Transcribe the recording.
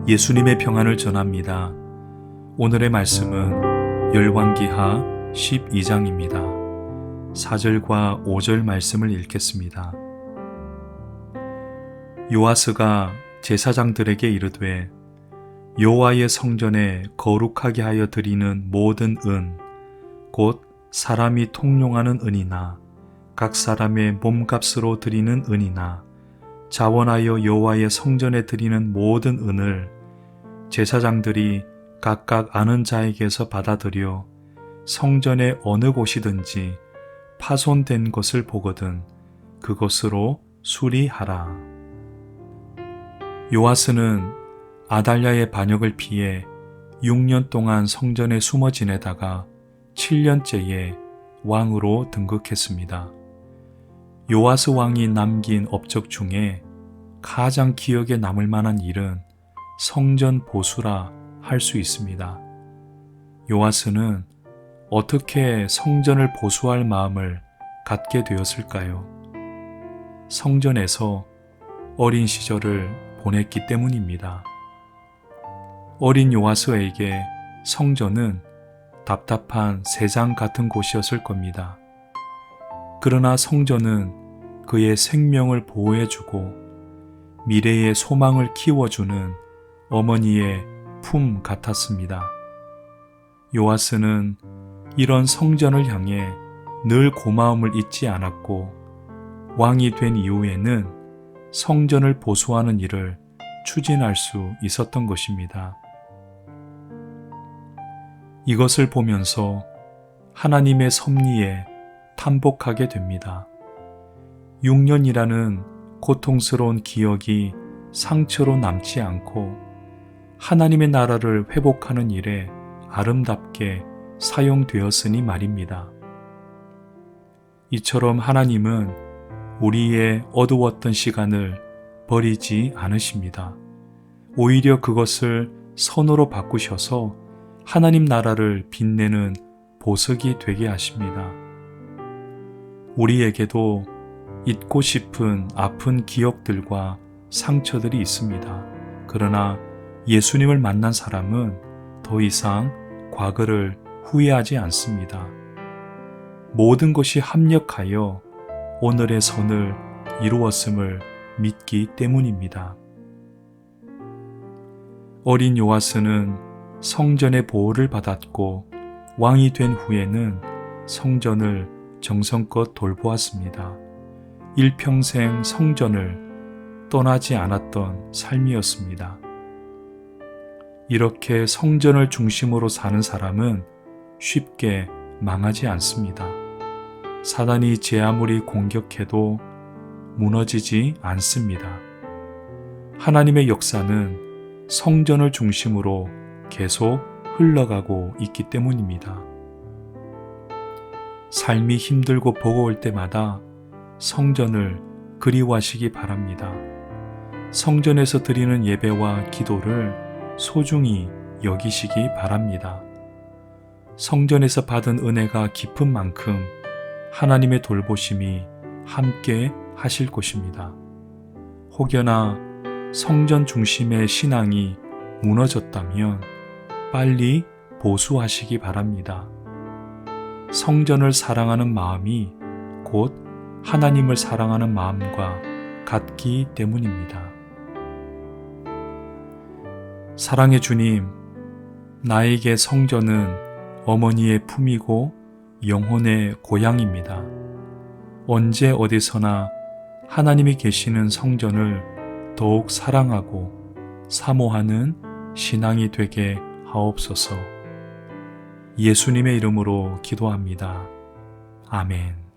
예수님의 평안을 전합니다. 오늘의 말씀은 열왕기하 12장입니다. 4절과 5절 말씀을 읽겠습니다. 요아스가 제사장들에게 이르되 여호와의 성전에 거룩하게 하여 드리는 모든 은, 곧 사람이 통용하는 은이나 각 사람의 몸값으로 드리는 은이나 자원하여 여호와의 성전에 드리는 모든 은을 제사장들이 각각 아는 자에게서 받아들여 성전의 어느 곳이든지 파손된 것을 보거든 그것으로 수리하라. 요아스는 아달랴의 반역을 피해 6년 동안 성전에 숨어 지내다가 7년째에 왕으로 등극했습니다. 요아스 왕이 남긴 업적 중에 가장 기억에 남을 만한 일은 성전 보수라 할 수 있습니다. 요아스는 어떻게 성전을 보수할 마음을 갖게 되었을까요? 성전에서 어린 시절을 보냈기 때문입니다. 어린 요아스에게 성전은 답답한 새장 같은 곳이었을 겁니다. 그러나 성전은 그의 생명을 보호해주고 미래의 소망을 키워주는 어머니의 품 같았습니다. 요아스는 이런 성전을 향해 늘 고마움을 잊지 않았고 왕이 된 이후에는 성전을 보수하는 일을 추진할 수 있었던 것입니다. 이것을 보면서 하나님의 섭리에 탐복하게 됩니다. 6년이라는 고통스러운 기억이 상처로 남지 않고 하나님의 나라를 회복하는 일에 아름답게 사용되었으니 말입니다. 이처럼 하나님은 우리의 어두웠던 시간을 버리지 않으십니다. 오히려 그것을 선으로 바꾸셔서 하나님 나라를 빛내는 보석이 되게 하십니다. 우리에게도 잊고 싶은 아픈 기억들과 상처들이 있습니다. 그러나 예수님을 만난 사람은 더 이상 과거를 후회하지 않습니다. 모든 것이 합력하여 오늘의 선을 이루었음을 믿기 때문입니다. 어린 요아스는 성전의 보호를 받았고 왕이 된 후에는 성전을 정성껏 돌보았습니다. 일평생 성전을 떠나지 않았던 삶이었습니다. 이렇게 성전을 중심으로 사는 사람은 쉽게 망하지 않습니다. 사단이 제 아무리 공격해도 무너지지 않습니다. 하나님의 역사는 성전을 중심으로 계속 흘러가고 있기 때문입니다. 삶이 힘들고 버거울 때마다 성전을 그리워하시기 바랍니다. 성전에서 드리는 예배와 기도를 소중히 여기시기 바랍니다. 성전에서 받은 은혜가 깊은 만큼 하나님의 돌보심이 함께 하실 것입니다. 혹여나 성전 중심의 신앙이 무너졌다면 빨리 보수하시기 바랍니다. 성전을 사랑하는 마음이 곧 하나님을 사랑하는 마음과 같기 때문입니다. 사랑의 주님, 나에게 성전은 어머니의 품이고 영혼의 고향입니다. 언제 어디서나 하나님이 계시는 성전을 더욱 사랑하고 사모하는 신앙이 되게 하옵소서. 예수님의 이름으로 기도합니다. 아멘.